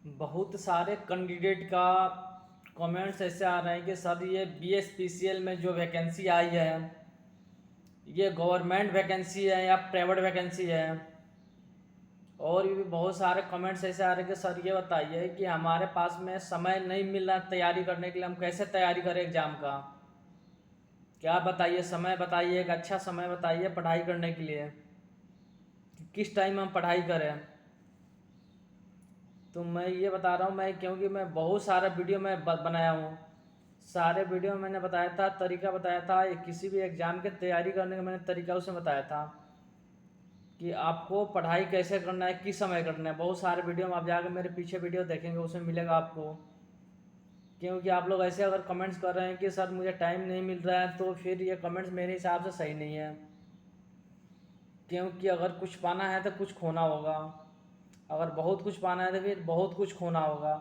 बहुत सारे कैंडिडेट का कमेंट्स ऐसे आ रहे हैं कि सर ये BSPCL में जो वैकेंसी आई है ये गवर्नमेंट वैकेंसी है या प्राइवेट वैकेंसी है। और भी बहुत सारे कमेंट्स ऐसे आ रहे हैं कि सर ये बताइए कि हमारे पास में समय नहीं मिल रहा तैयारी करने के लिए, हम कैसे तैयारी करें एग्ज़ाम का। क्या बताइए, समय बताइए, एक अच्छा समय बताइए पढ़ाई करने के लिए कि किस टाइम हम पढ़ाई करें। तो मैं ये बता रहा हूँ, मैं क्योंकि मैं बहुत सारा वीडियो मैं बनाया हूँ। सारे वीडियो में मैंने बताया था, तरीका बताया था, किसी भी एग्ज़ाम की तैयारी करने का मैंने तरीका उसमें बताया था कि आपको पढ़ाई कैसे करना है, किस समय करना है। बहुत सारे वीडियो में आप जाकर मेरे पीछे वीडियो देखेंगे, उसमें मिलेगा आपको। क्योंकि आप लोग ऐसे अगर कमेंट्स कर रहे हैं कि सर मुझे टाइम नहीं मिल रहा है, तो फिर ये कमेंट्स मेरे हिसाब से सही नहीं है। क्योंकि अगर कुछ पाना है तो कुछ खोना होगा, अगर बहुत कुछ पाना है तो फिर बहुत कुछ खोना होगा।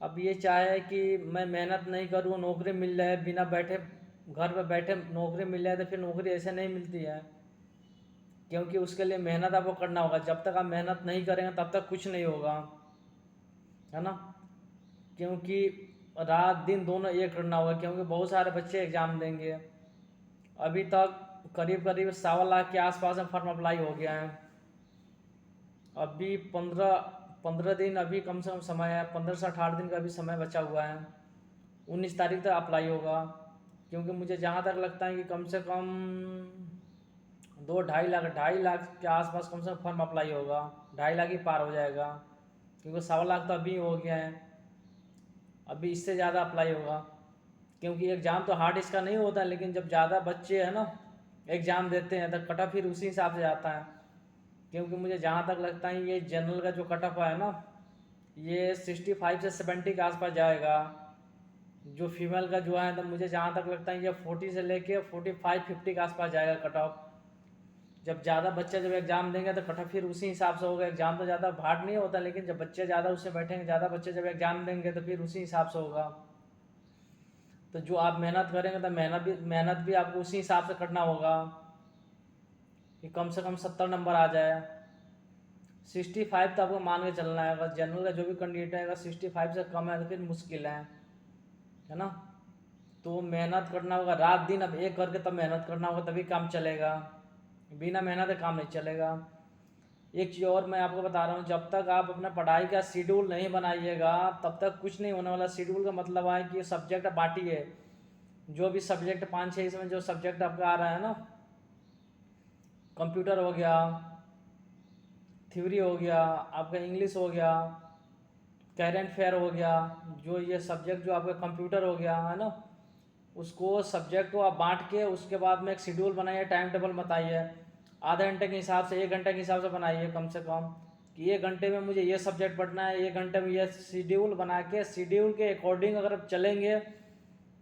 अब ये चाहे कि मैं मेहनत नहीं करूँ, नौकरी मिल जाए, बिना बैठे घर पे बैठे नौकरी मिल जाए, तो फिर नौकरी ऐसे नहीं मिलती है। क्योंकि उसके लिए मेहनत आपको करना होगा। जब तक आप मेहनत नहीं करेंगे तब तक कुछ नहीं होगा, है ना। क्योंकि रात दिन दोनों एक करना होगा। क्योंकि बहुत सारे बच्चे एग्ज़ाम देंगे। अभी तक करीब करीब 1.25 लाख के आसपास में फॉर्म अप्लाई हो गया है। अभी 15 दिन अभी कम से कम समय है, 15 से 18 दिन का अभी समय बचा हुआ है। 19 तारीख तक अप्लाई होगा। क्योंकि मुझे जहाँ तक लगता है कि कम से कम 2-2.5 लाख के आसपास कम से कम फॉर्म अप्लाई होगा। 2.5 लाख ही पार हो जाएगा। क्योंकि 1.25 लाख तो अभी हो गया है, अभी इससे ज़्यादा अप्लाई होगा। क्योंकि एग्ज़ाम तो हार्ड इसका नहीं होता, लेकिन जब ज़्यादा बच्चे हैं ना एग्ज़ाम देते हैं तो कट ऑफ फिर उसी हिसाब से आता है। क्योंकि मुझे जहाँ तक लगता है ये जनरल का जो कट ऑफ है ना, ये 65 से 70 के आसपास जाएगा। जो फीमेल का जो है तो मुझे जहाँ तक लगता है ये 40 से लेके 45-50 के आसपास जाएगा कट ऑफ। जब ज़्यादा बच्चे जब एग्ज़ाम देंगे तो कट ऑफ फिर उसी हिसाब से होगा। एग्ज़ाम तो ज़्यादा हार्ड नहीं होता, लेकिन जब बच्चे ज़्यादा उससे बैठेंगे, ज़्यादा बच्चे जब एग्ज़ाम देंगे तो फिर उसी हिसाब से होगा। तो जो आप मेहनत करेंगे तो मेहनत भी आपको उसी हिसाब से करना होगा कि कम से कम 70 नंबर आ जाए। 65 तो आपको मान के चलना है। अगर जनरल का जो भी कैंडिडेट है अगर 65 से कम है तो फिर मुश्किल है ना। तो मेहनत करना होगा रात दिन, अब एक करके तब मेहनत करना होगा, तभी काम चलेगा। बिना मेहनत के काम नहीं चलेगा। एक चीज़ और मैं आपको बता रहा हूँ, जब तक आप अपना पढ़ाई का शेड्यूल नहीं बनाइएगा तब तक कुछ नहीं होने वाला। शेड्यूल का मतलब है कि सब्जेक्ट बांटिए। जो भी सब्जेक्ट 5-6 इसमें जो सब्जेक्ट आपका आ रहा है ना, कंप्यूटर हो गया, थ्योरी हो गया, आपका इंग्लिश हो गया, करेंट अफेयर हो गया, जो ये सब्जेक्ट जो आपका कंप्यूटर हो गया है ना, उसको सब्जेक्ट को आप बांट के उसके बाद में एक शेड्यूल बनाइए, टाइम टेबल बताइए। आधे घंटे के हिसाब से, 1 घंटे के हिसाब से बनाइए कम से कम, कि 1 घंटे में मुझे ये सब्जेक्ट पढ़ना है, 1 घंटे में ये शेड्यूल बना के शेड्यूल के अकॉर्डिंग अगर आप चलेंगे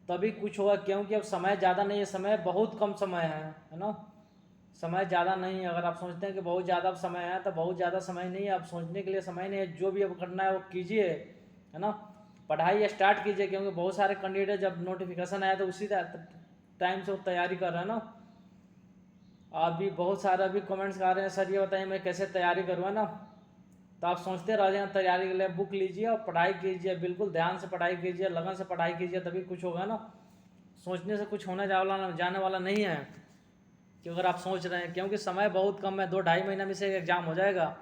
तभी कुछ होगा। क्योंकि अब समय ज़्यादा नहीं है, समय बहुत कम समय है ना। समय ज़्यादा नहीं है। अगर आप सोचते हैं कि बहुत ज़्यादा समय है तो बहुत ज़्यादा समय नहीं है। अब सोचने के लिए समय नहीं है। जो भी अब करना है वो कीजिए, है ना। पढ़ाई स्टार्ट कीजिए। क्योंकि बहुत सारे कैंडिडेट जब नोटिफिकेशन आया तो उसी टाइम से वो तैयारी कर रहे हैं ना। अभी बहुत सारे अभी कमेंट्स आ रहे हैं, सर ये बताइए मैं कैसे तैयारी करूँ, है ना। तो आप सोचते रह जाए, तैयारी के लिए बुक लीजिए और पढ़ाई कीजिए। बिल्कुल ध्यान से पढ़ाई कीजिए, लगन से पढ़ाई कीजिए, तभी कुछ होगा ना। सोचने से कुछ होने जाने वाला नहीं है कि अगर आप सोच रहे हैं। क्योंकि समय बहुत कम है, 2-2.5 महीना में से एग्ज़ाम हो जाएगा।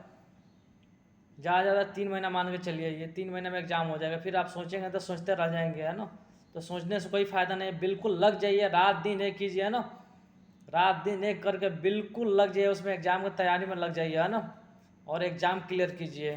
ज़्यादा ज़्यादा 3 महीना मान के चलिए, ये 3 महीने में एग्ज़ाम हो जाएगा। फिर आप सोचेंगे तो सोचते रह जाएंगे, है ना। तो सोचने से कोई फ़ायदा नहीं। बिल्कुल लग जाइए, रात दिन एक कीजिए, है ना। रात दिन एक करके बिल्कुल लग जाइए, उसमें एग्ज़ाम की तैयारी में लग जाइए, है ना। और एग्ज़ाम क्लियर कीजिए।